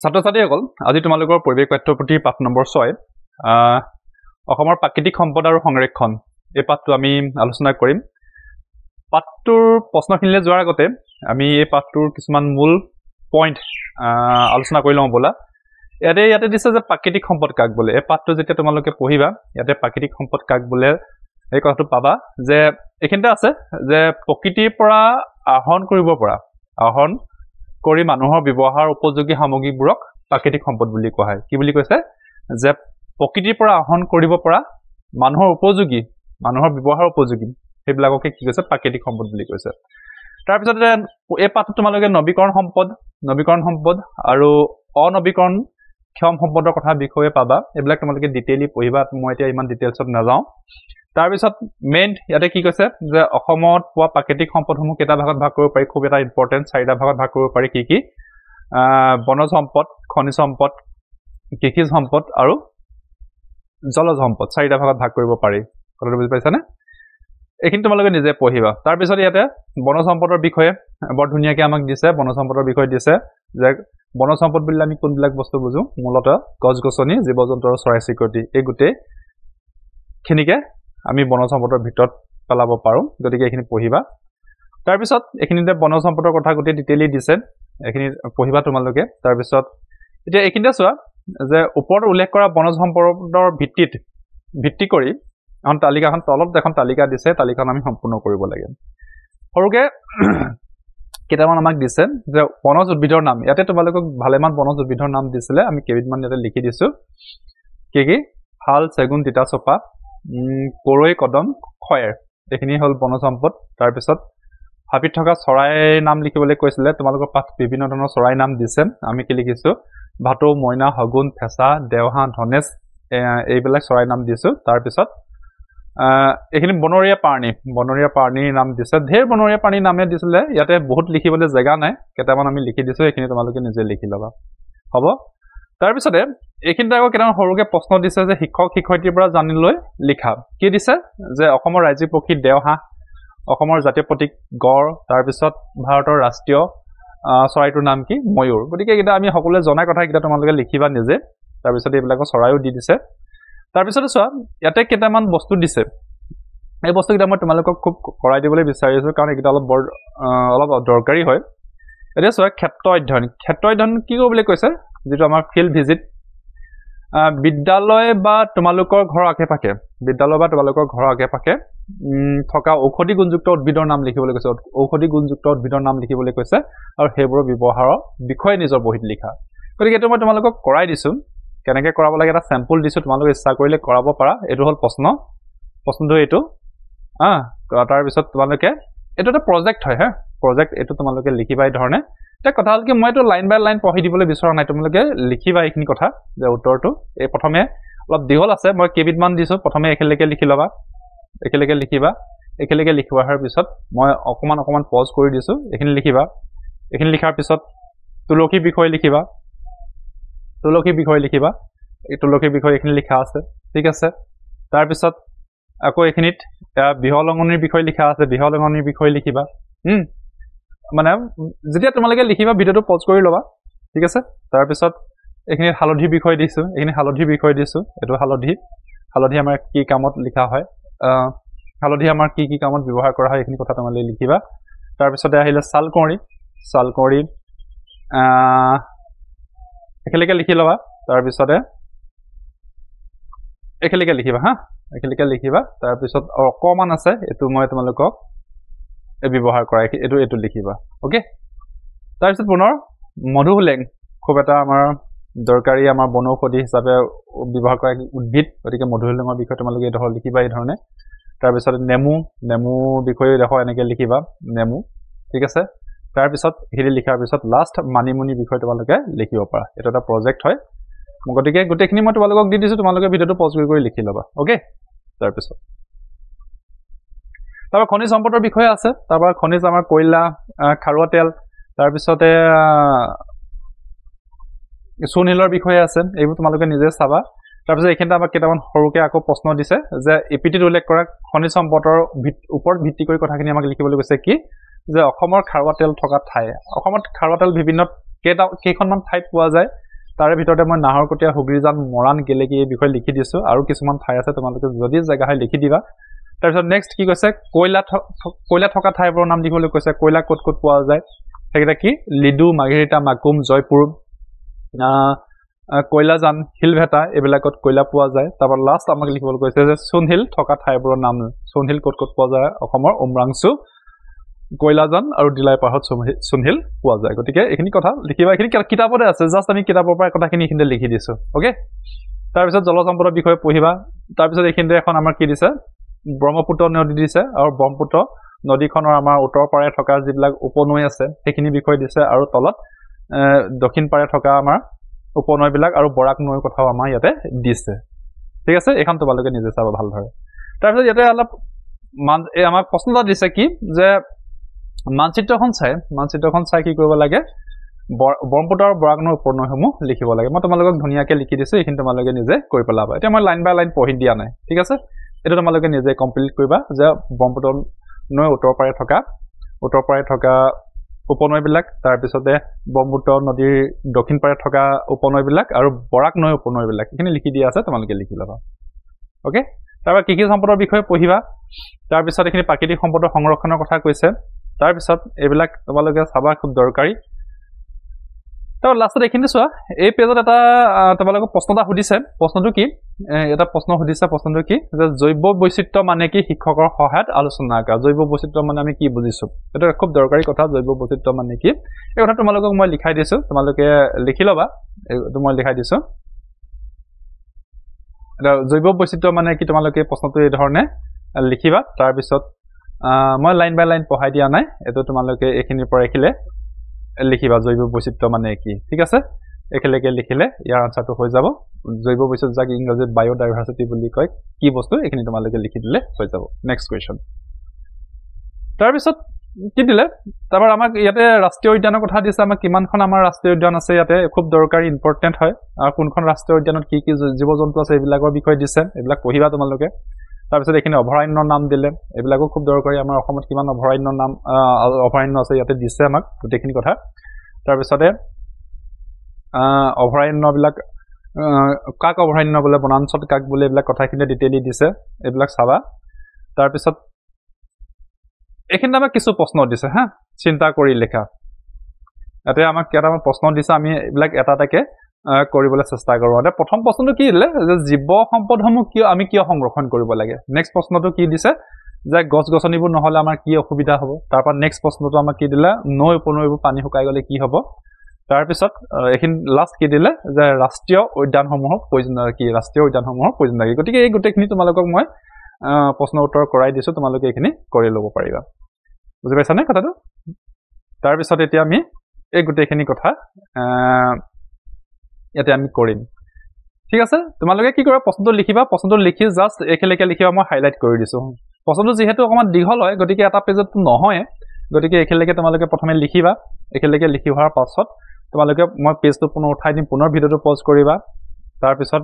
ছাত্ৰ ছাত্ৰীসকল আজি তোমালোকৰ পৰিৱেশ পাঠ্যপুথি পাঠ নম্বৰ 6 অসমৰ প্ৰাকৃতিক সম্পদ আৰু সংৰক্ষণ এই পাঠটো আমি আলোচনা কৰিম পাঠটোৰ প্ৰশ্নখিনিলৈ যোৱাৰ আগতে আমি এই পাঠটোৰ কিছুমান মূল পইণ্ট আলোচনা কৰি লওঁ বলা ইয়াতে দিছে যে প্ৰাকৃতিক সম্পদ কাক বোলে এই পাঠটো যেতিয়া তোমালোকে পঢ়িবা ইয়াতে প্ৰাকৃতিক সম্পদ কাক বোলে এই কথাটো পাবা যে এইখিনিতে আছে যে প্ৰকৃতিৰ পৰা আহৰণ কৰিব পৰা আহৰণ কৰি মানুহৰ ব্যৱহাৰ উপযোগী সামগ্ৰীবোৰক প্ৰাকৃতিক সম্পদ বুলি কোৱা হয় কি বুলি কৈছে যে প্ৰকৃতিৰ পৰা আহৰণ কৰিব পৰা মানুহৰ উপযোগী মানুহৰ ব্যৱহাৰ উপযোগী সেইবিলাককে কি কৈছে প্ৰাকৃতিক সম্পদ বুলি কৈছে তাৰ পিছতে এই পাঠত তোমালোকে নৱীকৰণ সম্পদ আৰু অনৱীকৰণ ক্ষম সম্পদৰ কথা বিষয়ে পাবা এইবিলাক তোমালোকে ডিটেইলি পঢ়িবা মই এতিয়া ইমান ডিটেইলছত নাযাওঁ তাৰ পিছত মেইন ইয়াতে কি কৈছে যে অসমত পোৱা প্ৰাকৃতিক সম্পদসমূহ কেইটা ভাগত ভাগ কৰিব পাৰি খুব এটা ইম্পৰ্টেন্ট চাৰিটা ভাগত ভাগ কৰিব পাৰি কি বনজ সম্পদ খনিজ সম্পদ কৃষিজ সম্পদ আৰু জলজ সম্পদ চাৰিটা ভাগত ভাগ কৰিব পাৰি কথাটো বুজি পাইছানে এইখিনি তোমালোকে নিজে পঢ়িবা তাৰ পিছত ইয়াতে বনজ সম্পদৰ বিষয়ে বৰ ধুনীয়াকৈ আমাক দিছে বনজ সম্পদৰ বিষয়ে দিছে যে বনজ সম্পদ বুলি আমি কোনবিলাক বস্তু বুজো মূলতঃ গছ-গছনি জীৱ-জন্তু আৰু চৰাই-চিৰিকটি এই গোটেই খিনিকে আমি বনজ সম্পদৰ ভিতৰত পেলাব পাৰোঁ গতিকে এইখিনি পঢ়িবা তাৰ পিছত এইখিনিতে বনজ সম্পদৰ কথা গোটেই ডিটেইলি দিছে এইখিনি পঢ়িবা তোমালোকে তাৰ পিছত এতিয়া এইখিনিতে চোৱা যে ওপৰত উল্লেখ কৰা বনজ সম্পদৰ ভিত্তি কৰি এখন তালিকাখন তলত এখন তালিকা দিছে তালিকাখন আমি সম্পূৰ্ণ কৰিব লাগে সৰুকে কেইটামান আমাক দিছে যে বনজ উদ্ভিদৰ নাম ইয়াতে তোমালোকক ভালেমান বনজ উদ্ভিদৰ নাম দিছিলে আমি কেইবিধমান ইয়াতে লিখি দিছোঁ কি শাল চেগুন তিতা চপা কৰৈ কদম খয়েৰ এইখিনি হ'ল বনজ সম্পদ তাৰপিছত হাবিত থকা চৰাইৰ নাম লিখিবলৈ কৈছিলে তোমালোকৰ পাঠ বিভিন্ন ধৰণৰ চৰাইৰ নাম দিছে আমি কি লিখিছোঁ ভাটৌ মইনা শগুন ফেঁচা দেওহাঁহ ধনেশ এইবিলাক চৰাইৰ নাম দিছোঁ তাৰপিছত এইখিনি বনৰীয়া প্ৰাণীৰ নাম দিছে ঢেৰ বনৰীয়া প্ৰাণীৰ নামে দিছিলে ইয়াতে বহুত লিখিবলৈ জেগা নাই কেইটামান আমি লিখি দিছোঁ এইখিনি তোমালোকে নিজে লিখি ল'বা হ'ব তাৰপিছতে এইখিনিতে আকৌ কেইটামান সৰুকৈ প্ৰশ্ন দিছে যে শিক্ষক শিক্ষয়িত্ৰীৰ পৰা জানি লৈ লিখা কি দিছে যে অসমৰ ৰাজ্যিক পক্ষী দেওহাঁহ অসমৰ জাতীয় প্ৰতীক গড় তাৰপিছত ভাৰতৰ ৰাষ্ট্ৰীয় চৰাইটোৰ নাম কি ময়ূৰ গতিকে এইকেইটা আমি সকলোৱে জনা কথা এইকেইটা তোমালোকে লিখিবা নিজে তাৰপিছত এইবিলাকৰ চৰাইও দি দিছে তাৰপিছতে চোৱা ইয়াতে কেইটামান বস্তু দিছে এই বস্তুকেইটা মই তোমালোকক খুব কৰাই দিবলৈ বিচাৰিছোঁ কাৰণ এইকেইটা অলপ দৰকাৰী হয় এতিয়া চোৱা ক্ষেত্ৰ অধ্যয়ন কি কৰিবলৈ কৈছে যিটো আমাৰ ফিল্ড ভিজিট বিদ্যালয় বা তোমালোকৰ ঘৰৰ আশে পাশে থকা ঔষধি গুণযুক্ত উদ্ভিদৰ নাম লিখিবলৈ কৈছে আৰু সেইবোৰৰ ব্যৱহাৰৰ বিষয়ে নিজৰ বহীত লিখা গতিকে এইটো মই তোমালোকক কৰাই দিছোঁ কেনেকৈ কৰাব লাগে এটা চেম্পল দিছোঁ তোমালোকে ইচ্ছা কৰিলে কৰাব পাৰা এইটো হ'ল প্ৰশ্নটো এইটো তাৰপিছত তোমালোকে এইটো এটা প্ৰজেক্ট হয় প্ৰজেক্ট এইটো তোমালোকে লিখিবা এই ধৰণে এতিয়া কথা হ'ল কি মই এইটো লাইন বাই লাইন পঢ়ি দিবলৈ বিচৰা নাই তোমালোকে লিখিবা এইখিনি কথা যে উত্তৰটো এই প্ৰথমে অলপ দীঘল আছে মই কেইবিধমান দিছোঁ প্ৰথমে একেলগে লিখি ল'বা একেলগে লিখিবা একেলগে লিখোৱাৰ পিছত মই অকণমান পজ কৰি দিছোঁ এইখিনি লিখিবা এইখিনি লিখাৰ পিছত তুলসীৰ বিষয়ে লিখিবা এই তুলসীৰ বিষয়ে এইখিনি লিখা আছে ঠিক আছে তাৰপিছত আকৌ এইখিনিত বিহলঙনিৰ বিষয়ে লিখা আছে বিহলঙনিৰ বিষয়ে লিখিবা মানে যেতিয়া তোমালোকে লিখিবা ভিডিঅ'টো পজ কৰি ল'বা ঠিক আছে তাৰপিছত এইখিনি হালধিৰ বিষয়ে দিছোঁ এইটো হালধি আমাৰ কি কামত লিখা হয় হালধি আমাৰ কি কামত ব্যৱহাৰ কৰা হয় এইখিনি কথা তোমালোকে লিখিবা তাৰপিছতে আহিলে ছালকুঁৱৰী একেলগে লিখি ল'বা তাৰপিছতে একেলগে লিখিবা তাৰপিছত অকণমান আছে এইটো মই তোমালোকক ব্যৱহাৰ কৰা এইটো লিখিবা অ'কে তাৰপিছত পুনৰ মধুসোলেং খুব এটা আমাৰ দৰকাৰী আমাৰ বনৌষধি হিচাপে ব্যৱহাৰ কৰা উদ্ভিদ গতিকে মধুসোলেঙৰ বিষয়ে তোমালোকে এইডোখৰ লিখিবা এই ধৰণে তাৰপিছত নেমু বিষয়ে এডোখৰ এনেকৈ লিখিবা নেমু ঠিক আছে তাৰপিছত এইখিনি লিখাৰ পিছত লাষ্ট মানিমুনি বিষয়ে তোমালোকে লিখিব পাৰা এইটো এটা প্ৰজেক্ট হয় গতিকে গোটেইখিনি মই তোমালোকক দি দিছোঁ তোমালোকে ভিডিঅ'টো পজ কৰি লিখি ল'বা অ'কে তাৰপিছত তাৰপৰা খনিজ সম্পদৰ বিষয়ে আছে তাৰপৰা খনিজ আমাৰ কয়লা খাৰুৱা তেল তাৰপিছতে চূণশিলৰ বিষয়ে আছে এইবোৰ তোমালোকে নিজে চাবা তাৰপিছত এইখিনিতে আমাক কেইটামান সৰুকৈ আকৌ প্ৰশ্ন দিছে যে এপিটিত উল্লেখ কৰা খনিজ সম্পদৰ ওপৰত ভিত্তি কৰি কথাখিনি আমাক লিখিবলৈ কৈছে কি যে অসমৰ খাৰুৱা তেল থকা ঠাই অসমত খাৰুৱা তেল বিভিন্ন কেইখনমান ঠাইত পোৱা যায় তাৰে ভিতৰতে মই নাহৰকটীয়া হুগ্ৰীজান মৰাণ গেলেকী এই বিষয়ে লিখি দিছোঁ আৰু কিছুমান ঠাই আছে তোমালোকে যদি জেগা হয় লিখি দিবা তাৰপিছত নেক্সট কি কৈছে কয়লা থকা ঠাইবোৰৰ নাম দিবলৈ কৈছে কয়লা ক'ত ক'ত পোৱা যায় সেইকেইটা কি লিডু মাৰ্ঘেৰিটা মাকুম জয়পুৰ কয়লাজান শিলভেটা এইবিলাকত কয়লা পোৱা যায় তাৰপৰা লাষ্ট আমাক লিখিবলৈ কৈছে যে সোণহিল থকা ঠাইবোৰৰ নাম সোণহিল ক'ত ক'ত পোৱা যায় অসমৰ উমৰাংচু কয়লাজান আৰু ডিলাই পাহাৰত সোণহিল পোৱা যায় গতিকে এইখিনি কথা লিখিবা এইখিনি কিতাপতে আছে জাষ্ট আমি কিতাপৰ পৰা কথাখিনি এইখিনিতে লিখি দিছোঁ অ'কে তাৰপিছত জলসম্পদৰ বিষয়ে পঢ়িবা তাৰপিছত এইখিনিতে এখন আমাৰ কি দিছে ব্ৰহ্মপুত্ৰ নদী দিছে আৰু ব্ৰহ্মপুত্ৰ নদীখনৰ আমাৰ উত্তৰ পাৰে থকা যিবিলাক উপনৈ আছে সেইখিনি বিষয়ে দিছে আৰু তলত দক্ষিণ পাৰে থকা আমাৰ উপনৈবিলাক আৰু বৰাক নৈৰ কথাও আমাৰ ইয়াতে দিছে ঠিক আছে এইখন তোমালোকে নিজে চাবা ভালদৰে তাৰপিছত ইয়াতে অলপ আমাক প্ৰশ্ন এটা দিছে কি যে মানচিত্ৰখন চাই কি কৰিব লাগে ব্ৰহ্মপুত্ৰ আৰু বৰাক নৈৰ উপনৈসমূহ লিখিব লাগে মই তোমালোকক ধুনীয়াকৈ লিখি দিছোঁ এইখিনি তোমালোকে নিজে কৰি পেলাবা এতিয়া মই লাইন বাই লাইন পঢ়ি দিয়া নাই ঠিক আছে এইটো তোমালোকে নিজে কমপ্লিট কৰিবা যে ব্ৰহ্মপুত্ৰ নৈৰ উত্তৰ পাৰে থকা উপনৈবিলাক তাৰপিছতে ব্ৰহ্মপুত্ৰ নদীৰ দক্ষিণ পাৰে থকা উপনৈবিলাক আৰু বৰাক নৈৰ উপনৈবিলাক এইখিনি লিখি দিয়া আছে তোমালোকে লিখি ল'বা অ'কে তাৰপৰা কৃষি সম্পদৰ বিষয়ে পঢ়িবা তাৰপিছত এইখিনি প্ৰাকৃতিক সম্পদৰ সংৰক্ষণৰ কথা কৈছে তাৰপিছত এইবিলাক তোমালোকে চাবা খুব দৰকাৰী তাৰ লাষ্টত এইখিনি চোৱা এই পেজত এটা তোমালোকক প্ৰশ্ন এটা সুধিছে প্ৰশ্নটো কি প্ৰশ্নটো কি যে জৈৱ বৈচিত্ৰ্য মানে কি শিক্ষকৰ সহায়ত আলোচনা কৰা জৈৱ বৈচিত্ৰ্য মানে আমি কি বুজিছোঁ এইটো খুব দৰকাৰী কথা জৈৱ বৈচিত্ৰ্য মানে কি এই কথা তোমালোকক মই লিখাই দিছোঁ তোমালোকে লিখি ল'বা এইটো মই লিখাই দিছোঁ এটা জৈৱ বৈচিত্ৰ্য মানে কি তোমালোকে প্ৰশ্নটো এই ধৰণে লিখিবা তাৰপিছত মই লাইন বাই লাইন পঢ়াই দিয়া নাই এইটো তোমালোকে এইখিনিৰ পৰা এইখিলে লিখিবা জৈৱ বৈচিত্ৰ্য মানে কি ঠিক আছে একেলগে লিখিলে ইয়াৰ আনচাৰটো হৈ যাব জৈৱ বৈচিত্ৰ্য যাক ইংৰাজীত বায়'ডাইভাৰ্চিটি বুলি কয় কি বস্তু এইখিনি তোমালোকে লিখি দিলে হৈ যাব নেক্সট কুৱেশ্যন তাৰপিছত কি দিলে তাৰপৰা আমাক ইয়াতে ৰাষ্ট্ৰীয় উদ্যানৰ কথা দিছে আমাক কিমানখন আমাৰ ৰাষ্ট্ৰীয় উদ্যান আছে ইয়াতে খুব দৰকাৰী ইম্পৰ্টেণ্ট হয় আৰু কোনখন ৰাষ্ট্ৰীয় উদ্যানত কি কি জীৱ জন্তু আছে এইবিলাকৰ বিষয়ে দিছে এইবিলাক পঢ়িবা তোমালোকে তাৰপিছত এইখিনি অভয়াৰণ্যৰ নাম দিলে এইবিলাকো খুব দৰকাৰী আমাৰ অসমত কিমান অভয়াৰণ্য আছে ইয়াতে দিছে আমাক গোটেইখিনি কথা তাৰপিছতে অভয়াৰণ্যবিলাক কাক অভয়াৰণ্য বোলে বনাঞ্চল কাক বোলে এইবিলাক কথাখিনি ডিটেইলি দিছে এইবিলাক চাবা তাৰপিছত এইখিনিতে আমাক কিছু প্ৰশ্ন দিছে হা চিন্তা কৰি লিখা ইয়াতে আমাক কেইটামান প্ৰশ্ন দিছে আমি এইবিলাক এটা এটাকে কৰিবলৈ চেষ্টা কৰোঁ এতিয়া প্ৰথম প্ৰশ্নটো কি দিলে যে জীৱ সম্পদসমূহ আমি কিয় সংৰক্ষণ কৰিব লাগে নেক্সট প্ৰশ্নটো কি দিছে যে গছ গছনিবোৰ নহ'লে আমাৰ কি অসুবিধা হ'ব তাৰপৰা নেক্সট প্ৰশ্নটো আমাক কি দিলে নৈ উপনৈবোৰ পানী শুকাই গ'লে কি হ'ব তাৰপিছত এইখিনি লাষ্ট কি দিলে যে ৰাষ্ট্ৰীয় উদ্যানসমূহৰ প্ৰয়োজনীয়তা গতিকে এই গোটেইখিনি তোমালোকক মই প্ৰশ্ন উত্তৰ কৰাই দিছোঁ তোমালোকে এইখিনি কৰি ল'ব পাৰিবা বুজি পাইছানে কথাটো তাৰপিছত এতিয়া আমি এই গোটেইখিনি কথা ইয়াতে আমি কৰিম ঠিক আছে তোমালোকে কি কৰা প্ৰশ্নটো লিখিবা প্ৰশ্নটো লিখি জাষ্ট একেলগে লিখিবা মই হাইলাইট কৰি দিছোঁ প্ৰশ্নটো যিহেতু অকণমান দীঘল হয় গতিকে এটা পেজতটো নহয় গতিকে একেলগে তোমালোকে প্ৰথমে লিখিবা একেলগে লিখি হোৱাৰ পাছত তোমালোকে মই পেজটো পুনৰ উঠাই দিম পুনৰ ভিডিঅ'টো পজ কৰিবা তাৰপিছত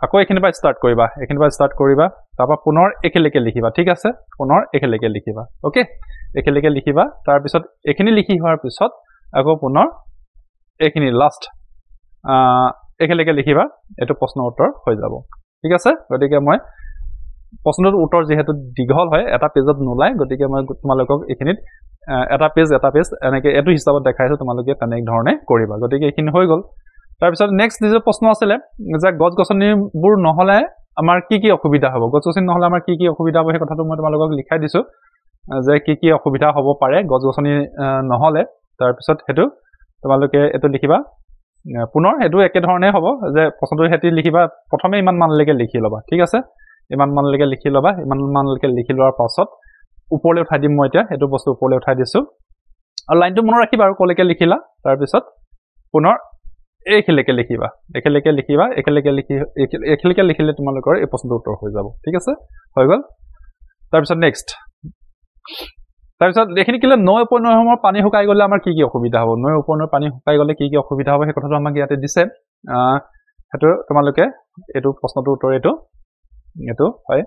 আকৌ এইখিনিৰ পৰা ষ্টাৰ্ট কৰিবা তাৰপৰা পুনৰ একেলগে লিখিবা ঠিক আছে পুনৰ একেলগে লিখিবা অ'কে একেলগে লিখিবা তাৰপিছত এইখিনি লিখি হোৱাৰ পিছত আকৌ পুনৰ এইখিনি লাষ্ট একেলগে লিখিবা এইটো প্ৰশ্ন উত্তৰ হৈ যাব ঠিক আছে গতিকে মই প্ৰশ্নটোৰ উত্তৰ যিহেতু দীঘল হয় এটা পেজত নোলায় গতিকে মই তোমালোকক এইখিনিত এটা পেজ এনেকৈ এইটো হিচাপত দেখাইছোঁ তোমালোকে তেনেধৰণে কৰিবা গতিকে এইখিনি হৈ গ'ল তাৰপিছত নেক্সট যিটো প্ৰশ্ন আছিলে যে গছ গছনিবোৰ নহ'লে আমাৰ কি কি অসুবিধা হ'ব গছ গছনি নহ'লে আমাৰ কি কি অসুবিধা হ'ব সেই কথাটো মই তোমালোকক লিখাই দিছোঁ যে কি কি অসুবিধা হ'ব পাৰে গছ গছনি নহ'লে তাৰপিছত সেইটো তোমালোকে এইটো লিখিবা পুনৰ এইটো একেধৰণে হ'ব যে প্ৰশ্নটো সেতি লিখিবা প্ৰথমে ইমান মানলৈকে লিখি ল'বা ঠিক আছে ইমান মানলৈকে লিখি লোৱাৰ পাছত ওপৰলৈ উঠাই দিম মই এতিয়া এইটো বস্তু ওপৰলৈ উঠাই দিছোঁ আৰু লাইনটো মনত ৰাখিবা আৰু ক'লৈকে লিখিলা তাৰপিছত পুনৰ একেলগে লিখিবা একেলগে লিখিলে তোমালোকৰ এই প্ৰশ্নটোৰ উত্তৰ হৈ যাব ঠিক আছে হৈ গ'ল তাৰপিছত নেক্সট তাৰপিছত এইখিনি কিলে নৈ উপনৈসমূহৰ পানী শুকাই গ'লে আমাৰ কি কি অসুবিধা হ'ব নৈ উপনৈৰ পানী শুকাই গ'লে কি কি অসুবিধা হ'ব সেই কথাটো আমাক ইয়াতে দিছে সেইটো তোমালোকে এইটো প্ৰশ্নটোৰ উত্তৰ এইটো হয়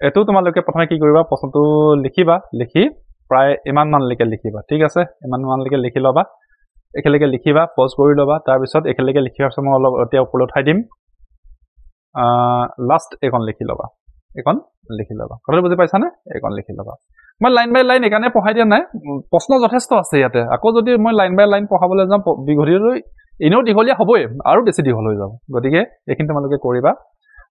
এইটো তোমালোকে প্ৰথমে কি কৰিবা প্ৰশ্নটো লিখি প্ৰায় ইমান মানলৈকে লিখিবা ঠিক আছে ইমান মানলৈকে লিখি ল'বা একেলগে লিখিবা পজ কৰি ল'বা তাৰ পিছত একেলগে লিখাৰ পিছত মই অলপ এতিয়া ওপৰলৈ উঠাই দিম লাষ্ট এখন লিখি ল'বা কথাটো বুজি পাইছানে এখন লিখি ল'বা মই লাইন বাই লাইন একানে পঢ়াই দিয়া নাই প্ৰশ্ন যথেষ্ট আছে ইয়াতে আকৌ যদি মই লাইন বাই লাইন পঢ়াবলৈ যাম বিঘড়িলৈ এনেও দীঘলীয়া হ'বই আৰু বেছি দীঘল হৈ যাব গতিকে এইখিনি তোমালোকে কৰিবা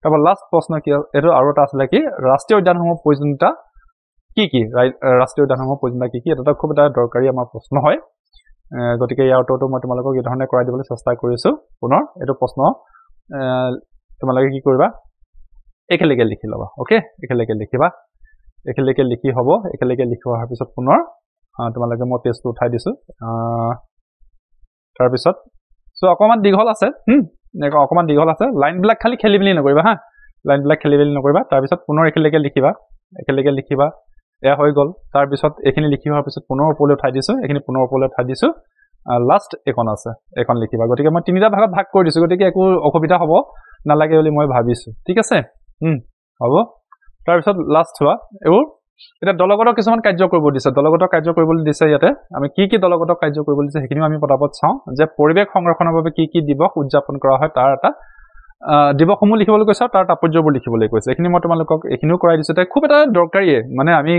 তাৰপৰা লাষ্ট প্ৰশ্ন কি এইটো আৰু এটা আছিলে কি ৰাষ্ট্ৰীয় উদ্যানসমূহৰ প্ৰয়োজনীয়তা কি ৰাষ্ট্ৰীয় উদ্যানসমূহৰ প্ৰয়োজনীয়তা কি এটা খুব এটা দৰকাৰী আমাৰ প্ৰশ্ন হয় গতিকে ইয়াৰ উত্তৰটো মই তোমালোকক এই ধৰণে কৰাই দিবলৈ চেষ্টা কৰিছো পুনৰ এইটো প্ৰশ্ন তোমালোকে কি কৰিবা একেলগে লিখি ল'বা ওকে একেলগে লিখিবা একেলগে লিখি হ'ব একেলগে লিখি হোৱাৰ পিছত পুনৰ তোমালোকে মই পেজটো উঠাই দিছো তাৰ পিছত সো অকমান দীঘল আছে অকমান দীঘল আছে লাইন বিলাক খালি খেলিমেলি নকৰিবা হা লাইন বিলাক খেলিমেলি নকৰিবা তাৰ পিছত পুনৰ একেলগে লিখিবা এয়া হৈ গ'ল তাৰ পিছত এইখিনি লিখি হোৱাৰ পিছত পুনৰ ওপৰলৈ উঠাই দিছো এইখিনি পুনৰ ওপৰলৈ উঠাই দিছো লাষ্ট এখন আছে এখন লিখিবা গতিকে মই তিনিটা ভাগত ভাগ কৰি দিছো গতিকে একো অসুবিধা হ'ব নালাগে বুলি মই ভাবিছো ঠিক আছে হ'ব তাৰ পিছত লাষ্ট হোৱা এইবোৰ এটা দলগত কিছুমান কাৰ্য কৰিব দিছে দলগত কাৰ্য কৰিবলৈ দিছে ইয়াতে আমি কি দলগত কাৰ্য কৰিবলৈ দিছে সেইখিনিও আমি পটাপট চাওঁ যে পৰিৱেশ সংৰক্ষণৰ বাবে কি দিৱস উদযাপন কৰা হয় তাৰ এটা দিৱসসমূহ লিখিবলৈ কৈছে তাৰ তাৎপৰ্যবোৰ লিখিবলৈ কৈছে এইখিনি মই তোমালোকক এইখিনিও কৰাই দিছো তাই খুব এটা দৰকাৰীয়ে মানে আমি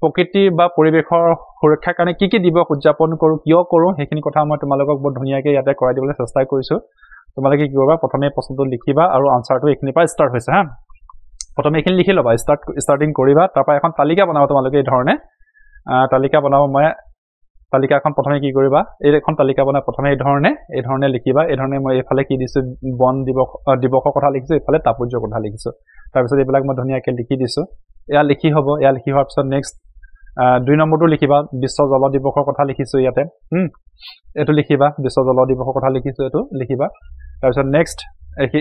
প্ৰকৃতি বা পৰিৱেশৰ সুৰক্ষাৰ কাৰণে কি দিৱস উদযাপন কৰো কিয় কৰো সেইখিনি কথা মই তোমালোকক বহুত ধুনীয়াকৈ ইয়াতে কৰাই দিবলৈ চেষ্টা কৰিছো তোমালোকে কি কৰিবা প্ৰথমে প্ৰশ্নটো লিখিবা আৰু আনসাৰটো এইখিনিৰ পৰা ষ্টাৰ্ট হৈছে হা প্ৰথমে এইখিনি লিখি ল'বা ষ্টাৰ্টিং কৰিবা তাৰপৰা এখন তালিকা বনাবা তোমালোকে এই ধৰণে তালিকা বনাব মই তালিকাখন প্ৰথমে কি কৰিবা এইখন তালিকা বনাই প্ৰথমে এই ধৰণে লিখিবা এই ধৰণে মই এইফালে কি দিছো বন দিৱসৰ কথা লিখিছো এইফালে তাৎপৰ্যৰ কথা লিখিছো তাৰপিছত এইবিলাক মই ধুনীয়াকৈ লিখি দিছো এয়া লিখি হ'ব এয়া লিখি হোৱাৰ পিছত নেক্সট 2 নম্বৰটো লিখিবা বিশ্ব জল দিৱসৰ কথা লিখিছো ইয়াতে এইটো লিখিবা বিশ্ব জল দিৱসৰ কথা লিখিছো এইটো লিখিবা তাৰপিছত নেক্সট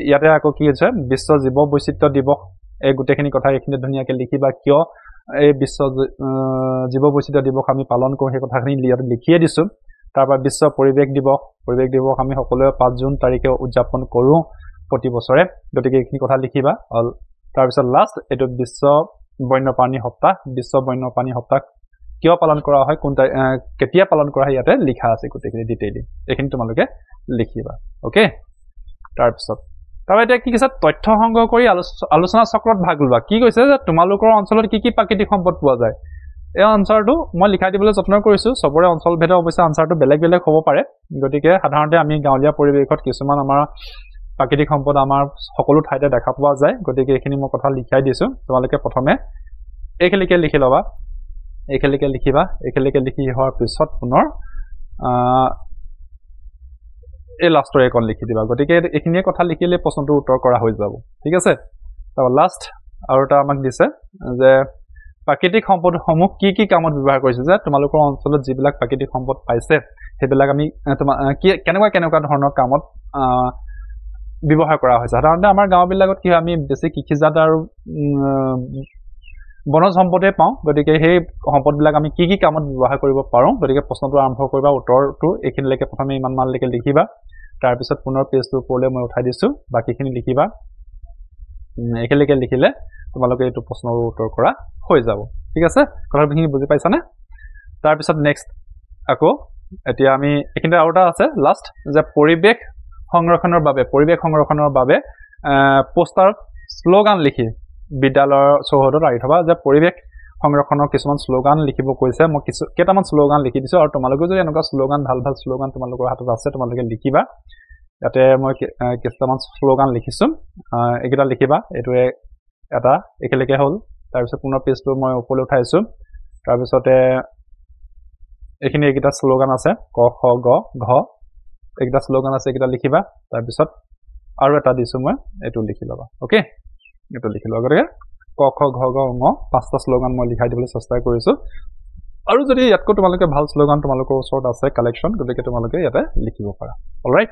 ইয়াতে আকৌ কি হৈছে বিশ্ব জীৱ বৈচিত্ৰ্য দিৱস এই গোটেইখিনি কথা এইখিনি ধুনীয়াকৈ লিখিবা কিয় এই বিশ্ব জীৱ বৈচিত্ৰ্য দিৱস আমি পালন কৰোঁ সেই কথাখিনি ইয়াত লিখিয়ে দিছো তাৰপৰা বিশ্ব পৰিৱেশ দিৱস আমি সকলোৱে 5 জুন তাৰিখে উদযাপন কৰোঁ প্ৰতি বছৰে গতিকে এইখিনি কথা লিখিবা তাৰপিছত লাষ্ট এইটো বিশ্ব বন্যপ্ৰাণী সপ্তাহ কিয় পালন কৰা হয় কোন কেতিয়া পালন কৰা হয় ইয়াতে লিখা আছে গোটেইখিনি ডিটেইলি এইখিনি তোমালোকে লিখিবা ওকে তাৰপিছত এতিয়া কি কৈছে তথ্য সংগ্ৰহ কৰি আলোচনা চক্ৰত ভাগ লোৱা কি কৈছে যে তোমালোকৰ অঞ্চলত কি প্ৰাকৃতিক সম্পদ পোৱা যায় এই আনসাৰটো মই লিখাই দিবলৈ যত্ন কৰিছো সবৰে অঞ্চল ভেদে অৱশ্যে আনসাৰটো বেলেগ হ'ব পাৰে গতিকে সাধাৰণতে আমি গাঁৱলীয়া পৰিৱেশত কিছুমান আমাৰ প্ৰাকৃতিক সম্পদ আমাৰ সকলো ঠাইতে দেখা পোৱা যায় গতিকে এইখিনি মই কথা লিখাই দিছো তোমালোকে প্ৰথমে একেলগে লিখি ল'বা একেলগে লিখিবা একেলগে লিখি হোৱাৰ পিছত পুনৰ এই লাষ্টৰ এখন লিখি দিবা গতিকে এইখিনিয়ে কথা লিখিলে প্ৰশ্নটো উত্তৰ কৰা হৈ যাব ঠিক আছে তাৰপৰা লাষ্ট আৰু এটা আমাক দিছে যে প্ৰাকৃতিক সম্পদসমূহ কি কামত ব্যৱহাৰ কৰিছে যে তোমালোকৰ অঞ্চলত যিবিলাক প্ৰাকৃতিক সম্পদ পাইছে সেইবিলাক আমি কেনেকুৱা ধৰণৰ কামত ব্যৱহাৰ কৰা হৈছে সাধাৰণতে আমাৰ গাঁওবিলাকত কি হয় আমি বেছি কৃষিজাত আৰু বনজ সম্পদে পাওঁ গতিকে সেই সম্পদবিলাক আমি কি কামত ব্যৱহাৰ কৰিব পাৰোঁ গতিকে প্ৰশ্নটো আৰম্ভ কৰিবা উত্তৰটো এইখিনিলৈকে প্ৰথমে ইমান মানলৈকে লিখিবা তাৰপিছত পুনৰ পেজটো ওপৰলৈ মই উঠাই দিছো বাকীখিনি লিখিবা একেলগে লিখিলে তোমালোকে এইটো প্ৰশ্নৰ উত্তৰ কৰা হৈ যাব ঠিক আছে কথাখিনি বুজি পাইছানে তাৰপিছত নেক্সট আকৌ এতিয়া আমি এইখিনিতে আৰু এটা আছে লাষ্ট যে পৰিৱেশ সংৰক্ষণৰ বাবে পোষ্টাৰ শ্লোগান লিখি বিদ্যালয়ৰ চৌহদত আঁৰি থবা যে পৰিৱেশ সংৰক্ষণৰ কিছুমান শ্লোগান লিখিব কৈছে মই কেইটামান শ্লোগান লিখি দিছো আৰু তোমালোকে যদি এনেকুৱা শ্লোগান ভাল শ্লোগান তোমালোকৰ হাতত আছে তোমালোকে লিখিবা ইয়াতে মই কেইটামান শ্লোগান লিখিছো এইকেইটা লিখিবা এইটোৱে এটা একেলগে হ'ল তাৰপিছত পুনৰ পেজটো মই ওপৰলৈ উঠাইছো তাৰপিছতে এইখিনি এইকেইটা শ্লোগান আছে ক খ গ ঘ এইকেইটা শ্লোগান আছে এইকেইটা লিখিবা তাৰপিছত আৰু এটা দিছো মই এইটো লিখি ল'বা ওকে এইটো লিখি লোৱা গতিকে ক খ ঘ ঘ ঙ 5টা শ্লোগান মই লিখাই দিবলৈ চেষ্টা কৰিছো আৰু যদি ইয়াতকৈ তোমালোকে ভাল শ্লোগান তোমালোকৰ ওচৰত আছে কালেকশ্যন গতিকে তোমালোকে ইয়াতে লিখিব পাৰা অলৰাইট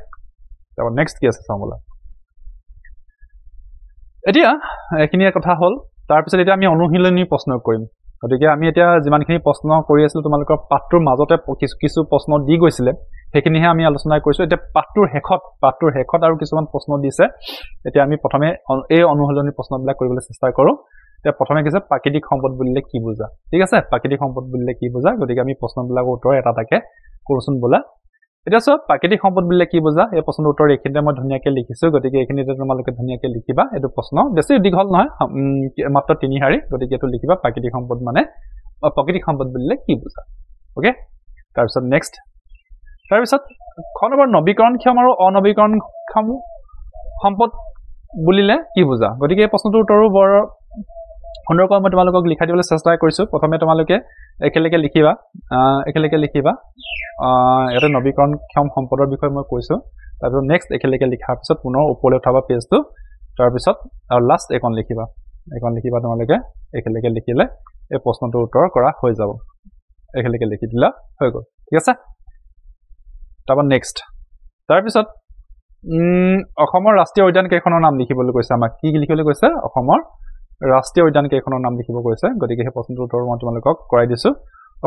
তাৰপৰা নেক্সট কি আছে চাওঁ ব'লা এতিয়া এইখিনিয়ে কথা হ'ল তাৰপিছত এতিয়া আমি অনুশীলনী প্ৰশ্ন কৰিম গতিকে আমি এতিয়া যিমানখিনি প্ৰশ্ন কৰি আছিলোঁ তোমালোকৰ পাঠটোৰ মাজতে কিছু প্ৰশ্ন দি গৈছিলে সেইখিনিহে আমি আলোচনা কৰিছোঁ এতিয়া পাঠটোৰ শেষত আৰু কিছুমান প্ৰশ্ন দিছে এতিয়া আমি প্ৰথমে এই অনুশীলনী প্ৰশ্নবিলাক কৰিবলৈ চেষ্টা কৰোঁ এতিয়া প্ৰথমে কৈছে প্ৰাকৃতিক সম্পদ বুলিলে কি বুজা ঠিক আছে প্ৰাকৃতিক সম্পদ বুলিলে কি বুজা গতিকে আমি প্ৰশ্নবিলাকৰ উত্তৰ এটা কৰোচোন বোলা এটা সব প্ৰাকৃতিক সম্পদ বুলিলে কি বুজা এই প্ৰশ্নৰ উত্তৰ এইখিনিতে মই ধুনীয়াকৈ লিখিছো গতিকে এইখিনিতে তোমালোকে ধুনীয়াকৈ লিখিবা এইটো প্ৰশ্ন বেছি দীঘল নহয় মাত্ৰ 3 শাৰী গতিকে এইটো লিখিবা প্ৰাকৃতিক সম্পদ মানে প্ৰাকৃতিক সম্পদ বুলিলে কি বুজা ওকে তাৰপিছত নেক্সট তাৰপিছত খ নম্বৰ নৱীকৰণক্ষম আৰু অনৱীকৰণক্ষম সম্পদ বুলিলে কি বুজা গতিকে এই প্ৰশ্নটোৰ উত্তৰো বৰ সুন্দৰকৈ মই তোমালোকক লিখাই দিবলৈ চেষ্টা কৰিছো প্ৰথমে তোমালোকে একেলগে লিখিবা ইয়াতে নৱীকৰণক্ষম সম্পদৰ বিষয়ে মই কৈছো তাৰপিছত নেক্সট একেলগে লিখাৰ পিছত পুনৰ ওপৰলৈ উঠাবা পেজটো তাৰপিছত আৰু লাষ্ট এখন লিখিবা তোমালোকে একেলগে লিখিলে এই প্ৰশ্নটোৰ উত্তৰ কৰা হৈ যাব একেলগে লিখি দিলা হৈ গ'ল ঠিক আছে তাৰপৰা নেক্সট তাৰপিছত অসমৰ ৰাষ্ট্ৰীয় উদ্যান কেইখনৰ নাম লিখিবলৈ কৈছে আমাক কি লিখিবলৈ কৈছে অসমৰ ৰাষ্ট্ৰীয় উদ্যান কেইখনৰ নাম লিখিব কৈছে গতিকে সেই প্ৰশ্নটোৰ উত্তৰ মই তোমালোকক কৰাই দিছো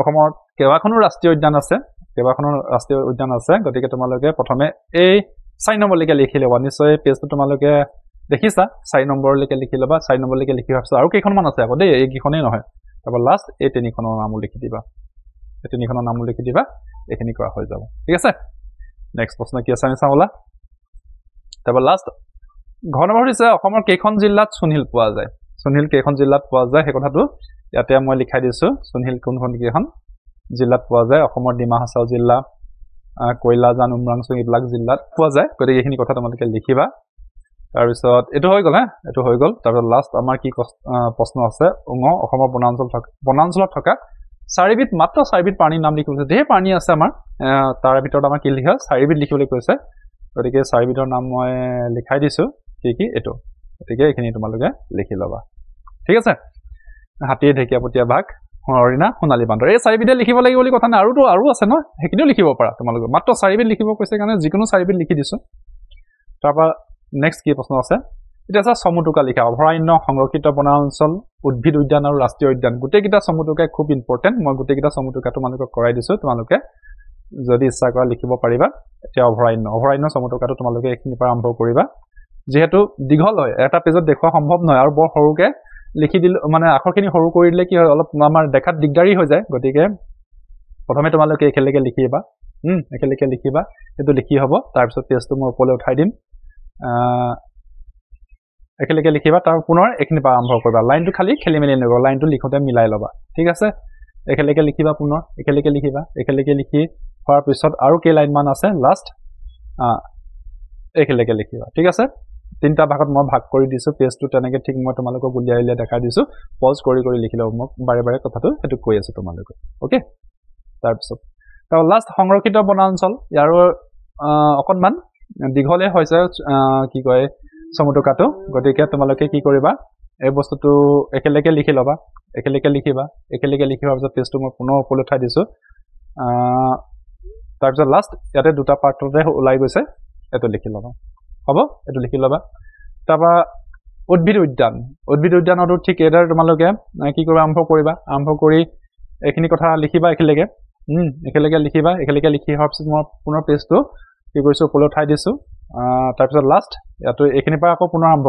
অসমৰ কেইবাখনো ৰাষ্ট্ৰীয় উদ্যান আছে গতিকে তোমালোকে প্ৰথমে এই 4 নম্বৰলৈকে লিখি ল'বা নিশ্চয় পেজটো তোমালোকে দেখিছা 4 নম্বৰলৈকে লিখি ল'বা 4 নম্বৰলৈকে লিখি হোৱাৰ পিছত আৰু কেইখনমান আছে আকৌ দেই এইকেইখনেই নহয় তাৰপৰা লাষ্ট এই 3খনৰ নামো লিখি দিবা এইখিনি কৰা হৈ যাব ঠিক আছে নেক্সট প্ৰশ্ন কি আছে আমি চাওলা তাৰপৰা লাষ্ট ঘৰ নম্বৰ হৈছে অসমৰ কেইখন জিলাত চুনশিল পোৱা যায় সেই কথাটো ইয়াতে মই লিখাই দিছো চুনশিল কোনখন কেইখন জিলাত পোৱা যায় অসমৰ ডিমা হাছাও জিলা কৈলাজান উমৰাংচু এইবিলাক জিলাত পোৱা যায় গতিকে এইখিনি কথা তোমালোকে লিখিবা তাৰপিছত এইটো হৈ গ'ল তাৰপিছত লাষ্ট আমাৰ কি প্ৰশ্ন আছে অসমৰ বনাঞ্চলত থকা মাত্ৰ 4বিধ প্ৰাণীৰ নাম লিখিবলৈ ধেৰ প্ৰাণী আছে আমাৰ তাৰ ভিতৰত আমাৰ কি লিখা 4বিধ লিখিবলৈ কৈছে গতিকে 4বিধৰ নাম মই লিখাই দিছো কি এইটো গতিকে এইখিনি তোমালোকে লিখি ল'বা ঠিক আছে হাতী ঢেকীয়াপতীয়া বাঘ হৰিণা সোণালী বান্দৰ এই 4বিধে লিখিব লাগিব বুলি কথা নাই আৰু আছে ন সেইখিনিও লিখিব পাৰা তোমালোকে মাত্ৰ 4বিধ লিখিব কৈছে কাৰণে যিকোনো 4বিধ লিখি দিছো তাৰপৰা নেক্সট কি প্ৰশ্ন আছে এটা আছে সমুটুকা লিখা অভয়াৰণ্য সংৰক্ষিত বনাঞ্চল উদ্ভিদ উদ্যান আৰু ৰাষ্ট্ৰীয় উদ্যান গোটেইকেইটা সমুটুকাই খুব ইম্পৰ্টেণ্ট মই গোটেইকেইটা সমুটুকা তোমালোকক কৰাই দিছো তোমালোকে যদি ইচ্ছা কৰা লিখিব পাৰিবা এতিয়া অভয়াৰণ্য সমুটুকাটো তোমালোকে এইখিনিৰ পৰা আৰম্ভ কৰিবা যেহেতু দীঘল হয় এটা পেজত দেখুৱা সম্ভৱ নহয় আৰু বৰ সৰুকে লিখি দিলে মানে আখৰখিনি সৰু কৰি দিলে কি হয় অলপ আমাৰ দেখাত দিগদাৰি হৈ যায় গতিকে প্ৰথমে তোমালোকে একেলগে লিখিবা এইটো লিখি হ'ব তাৰপিছত পেজটো মই ওপৰলৈ উঠাই দিম একেলগে লিখিবা তাৰ পুনৰ এইখিনি পৰা আৰম্ভ কৰিবা লাইনটো খালি খেলি মেলি নকৰিবা লাইনটো লিখোতে মিলাই ল'বা ঠিক আছে একেলগে লিখিবা পুনৰ একেলগে লিখি হোৱাৰ পিছত আৰু কেই লাইন মান আছে লাষ্ট একেলগে লিখিবা ঠিক আছে 3টা ভাগত মই ভাগ কৰি দিছো পেজটো তেনেকৈ ঠিক মই তোমালোকক উলিয়াই দেখাই দিছো পজ কৰি লিখি ল'ব মই বাৰে কথাটো সেইটো কৈ আছো তোমালোকক ওকে তাৰপিছত লাষ্ট সংৰক্ষিত বনাঞ্চল ইয়াৰ অকণমান দীঘলে হৈছে কি কয় সমুটুকাটো গতিকে তোমালোকে কি কৰিবা এই বস্তুটো একেলগে লিখি ল'বা একেলগে লিখিবা পিছত পেজটো মই পুনৰ ওপৰলৈ উঠাই দিছো তাৰপিছত লাষ্ট ইয়াতে 2টা পাৰ্টতে ওলাই গৈছে এইটো লিখি ল'বা হ'ব এইটো লিখি ল'বা তাৰপৰা উদ্ভিদ উদ্যানতো ঠিক এইদৰে তোমালোকে কি কৰিবা আৰম্ভ কৰি এইখিনি কথা লিখিবা একেলগে লিখি হোৱাৰ পিছত মই পুনৰ পেজটো কি কৰিছো ওপৰলৈ উঠাই দিছো তাৰপিছত লাষ্ট ইয়াতো এইখিনিৰ পৰা আকৌ পুনৰ আৰম্ভ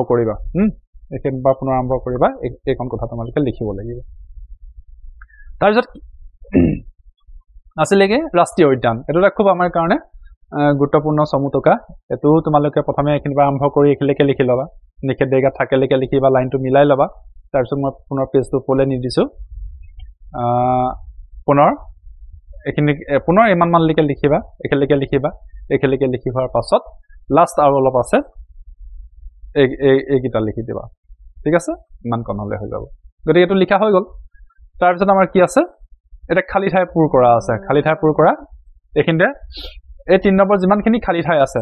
কৰিবা এইখন কথা তোমালোকে লিখিব লাগিব তাৰপিছত আছিলেগে ৰাষ্ট্ৰীয় উদ্যান এইটো খুব আমাৰ কাৰণে গুৰুত্বপূৰ্ণ সমুটুকা এইটো তোমালোকে প্ৰথমে এইখিনিৰ পৰা আৰম্ভ কৰি একেলগে লিখি ল'বা নিষেধাজ্ঞা থাকেলৈকে লিখিবা লাইনটো মিলাই ল'বা তাৰপিছত মই পুনৰ পেজটো ওপৰলৈ নিদিছো পুনৰ ইমানমানলৈকে লিখিবা একেলগে লিখি হোৱাৰ পাছত লাষ্ট আৰু অলপ আছে এইকেইটা লিখি দিবা ঠিক আছে ইমান কণলৈ হৈ যাব গতিকে এইটো লিখা হৈ গ'ল তাৰপিছত আমাৰ কি আছে এটা খালী ঠাই পূৰ কৰা এইখিনিতে এই 3 নম্বৰ যিমানখিনি খালী ঠাই আছে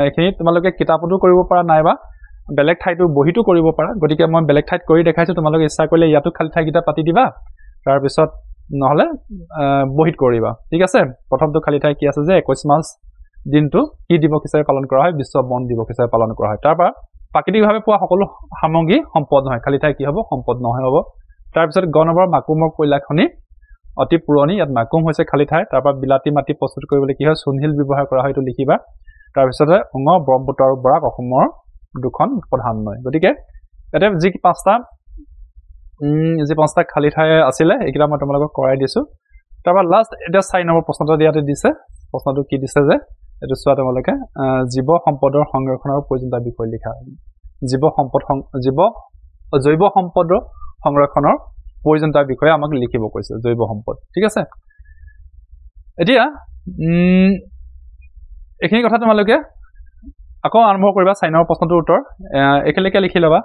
এইখিনি তোমালোকে কিতাপতো কৰিব পৰা নাইবা বেলেগ ঠাইতো বহিতো কৰিব পৰা গতিকে মই বেলেগ ঠাইত কৰি দেখাইছো তোমালোকে ইচ্ছা কৰিলে ইয়াতো খালী ঠাইকেইটা পাতি দিবা তাৰপিছত নহ'লে বহিত কৰিবা ঠিক আছে প্ৰথমটো খালী ঠাই কি আছে যে 21 মাৰ্চ দিনটো কি দিৱস হিচাপে পালন কৰা হয় বিশ্ব বন দিৱস হিচাপে পালন কৰা হয় তাৰপৰা প্ৰাকৃতিকভাৱে পোৱা সকলো সামগ্ৰী সম্পদ নহয় খালী ঠাই কি হ'ব সম্পদ নহয় হ'ব তাৰপিছত গণবৰ মাকুমৰ কয়লাখনি অতি পুৰণি ইয়াত মাকুম হৈছে খালী ঠাই তাৰপৰা বিলাতী মাটি প্ৰস্তুত কৰিবলৈ কি হয় চুনশিল ব্যৱহাৰ কৰা হয় এইটো লিখিবা তাৰপিছতে ব্ৰহ্মপুত্ৰ আৰু বৰাক অসমৰ 2খন প্ৰধান নৈ গতিকে ইয়াতে যি 5টা খালী ঠাই আছিলে এইকেইটা মই তোমালোকক কৰাই দিছো তাৰপৰা লাষ্ট এতিয়া 4 নম্বৰ প্ৰশ্নটো ইয়াতে দিছে প্ৰশ্নটো কি দিছে যে এটো চোৱা তোমালোকে জীৱ সম্পদৰ সংৰক্ষণৰ প্ৰয়োজনীয়তাৰ বিষয়ে লিখা জৈৱ সম্পদৰ সংৰক্ষণৰ প্ৰয়োজনীয়তাৰ বিষয়ে আমাক লিখিব কৈছে জৈৱ সম্পদ ঠিক আছে এতিয়া এখিনি কথা তোমালোকে আকৌ আৰম্ভ কৰিবা চাইনৰ প্ৰশ্নটোৰ উত্তৰ একেলগে লিখি লবা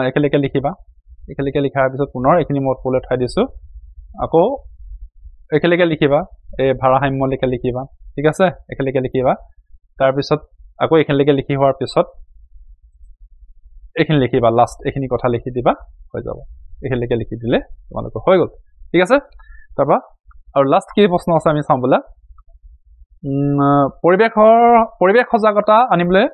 একেলগে লিখিবা একেলগে লিখাৰ পিছত পুনৰ এখিনি মই পলে ঠাই দিছো আকৌ একেলগে লিখিবা এই ভাৰসাম্যলৈকে লিখিবা ঠিক আছে একেলগে লিখিবা তাৰ পিছত আকৌ একেলগে লিখি হোৱাৰ পিছত এখিনি লিখিবা লাষ্ট এখিনি কথা লিখি দিবা হৈ যাব একেলগে লিখি দিলে তোমালোকৰ হৈ গল ঠিক আছে তাৰপা আৰু লাষ্ট কি প্ৰশ্ন আছে আমি চাম বলা পৰিৱেশ সজাগতা আনিবলৈ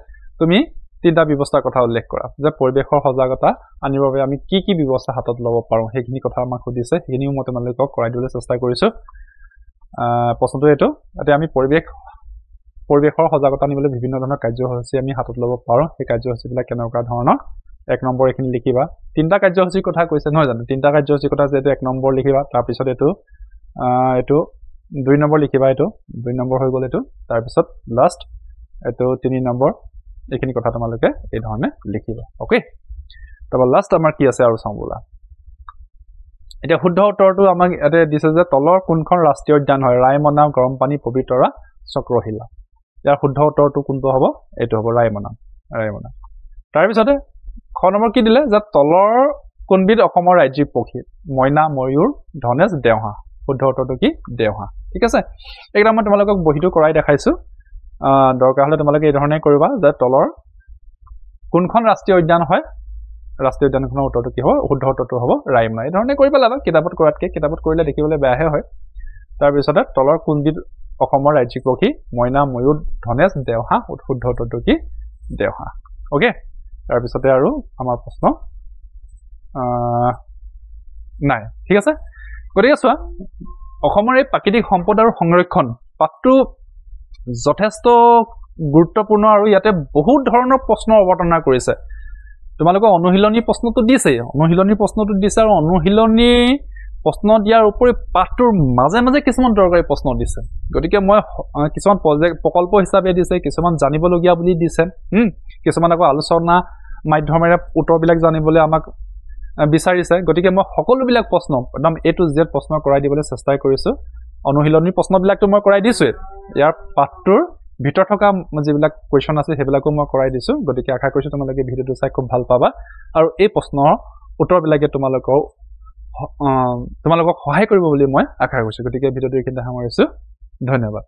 তুমি তিনটা ব্যৱস্থাৰ কথা উল্লেখ কৰা যে পৰিৱেশৰ সজাগতা আনিবৰ বাবে আমি কি কি ব্যৱস্থা হাতত ল'ব পাৰোঁ সেইখিনি কথা আমাক সুধিছে সেইখিনিও মই তোমালোকক কৰাই দিবলৈ চেষ্টা কৰিছো প্ৰশ্নটো এইটো এতিয়া আমি পৰিৱেশৰ সজাগতা আনিবলৈ বিভিন্ন ধৰণৰ কাৰ্যসূচী আমি হাতত ল'ব পাৰোঁ সেই কাৰ্যসূচীবিলাক কেনেকুৱা ধৰণৰ এক নম্বৰ এখিনি লিখিবা তিনটা কাৰ্যসূচীৰ কথা কৈছে নহয় জানো তিনটা কাৰ্যসূচীৰ কথা যেটো এক নম্বৰ লিখিবা তাৰ পিছত এইটো 2 নম্বৰ লিখিবা এইটো 2 নম্বৰ হৈ গ'ল এইটো তাৰ পিছত লাষ্ট এইটো 3 নম্বৰ এইখিনি কথা তোমালোকে এই ধৰণে লিখিবা ওকে তবে লাষ্ট আমাৰ কি আছে আৰু চাম বলা এটা শুদ্ধ উত্তৰটো আমাক এতে দিছে যে তলৰ কোনখন ৰাষ্ট্ৰীয় উদ্যান হয় ৰায়মনা গৰমপানী পবিতৰা চক্ৰশিলা ইয়াৰ শুদ্ধ উত্তৰটো কোনটো হ'ব এইটো হ'ব ৰায়মনা তাৰ পিছতে খ নম্বৰ কি দিলে যে তলৰ কোনবিধ অসমৰ ৰাজ্যিক পক্ষী মইনা ময়ূৰ ধনেশ দেওহা শুদ্ধ উত্তৰটো কি দেওহা ঠিক আছে একদম মই তোমালোকক বহিটো কৰাই দেখাইছো দৰকাৰ হলে তোমালোকে এই ধৰণে কৰিবা যে তলৰ কোনখন ৰাষ্ট্ৰীয় উদ্যান হয় ৰাষ্ট্ৰীয় উদ্যানখনৰ উত্তৰটো কি হ'ব শুদ্ধ উত্তৰটো হ'ব ৰায়মনা এই ধৰণে কৰিব লাগা কিতাপত কৰাতকে কিতাপত কৰিলে দেখিবলৈ বেয়াহে হয় তাৰ পিছতে তলৰ কোনবিধ অসমৰ ৰাজ্যিক পক্ষী মইনা ময়ূৰ ধনেশ দেওহা শুদ্ধ উত্তৰটো কি দেওহা ওকে তাৰ পিছতে আৰু আমাৰ প্ৰশ্ন নাই ঠিক আছে গতিকে চোৱা অসমৰ এই প্ৰাকৃতিক সম্পদ আৰু সংৰক্ষণ পাঠটো যথেষ্ট গুৰুত্বপূৰ্ণ আৰু ইয়াতে বহুত ধৰণৰ প্ৰশ্ন অৱতাৰণা কৰিছে তোমালোকে অনুশীলনী প্ৰশ্নটো দিছে আৰু অনুশীলনী প্ৰশ্ন দিয়াৰ উপৰি পাঠটোৰ মাজে মাজে কিছুমান দৰকাৰী প্ৰশ্ন দিছে গতিকে মই কিছুমান প্ৰকল্প হিচাপে দিছে কিছুমান জানিবলগীয়া বুলি দিছে কিছুমান আকৌ আলোচনা মাধ্যমেৰে উত্তৰবিলাক জানিবলৈ আমাক বিচাৰিছে গতিকে মই সকলোবিলাক প্ৰশ্ন একদম এ টু জেড প্ৰশ্ন কৰাই দিবলৈ চেষ্টা কৰিছো অনুশীলনী প্ৰশ্নবিলাকটো মই কৰাই দিছো ইয়াৰ পাঠটোৰ ভিতৰ থকা যিবিলাক কোৱেশ্চন আছে সেইবিলাকো মই কৰাই দিছো গতিকে আশা কৰিছো তোমালোকে ভিডিওটো চাই খুব ভাল পাবা আৰু এই প্ৰশ্নৰ উত্তৰবিলাকে তোমালোকক সহায় কৰিব বুলি মই আশা কৰিছো গতিকে ভিডিওটো এইখিনিতে সামৰিছো ধন্যবাদ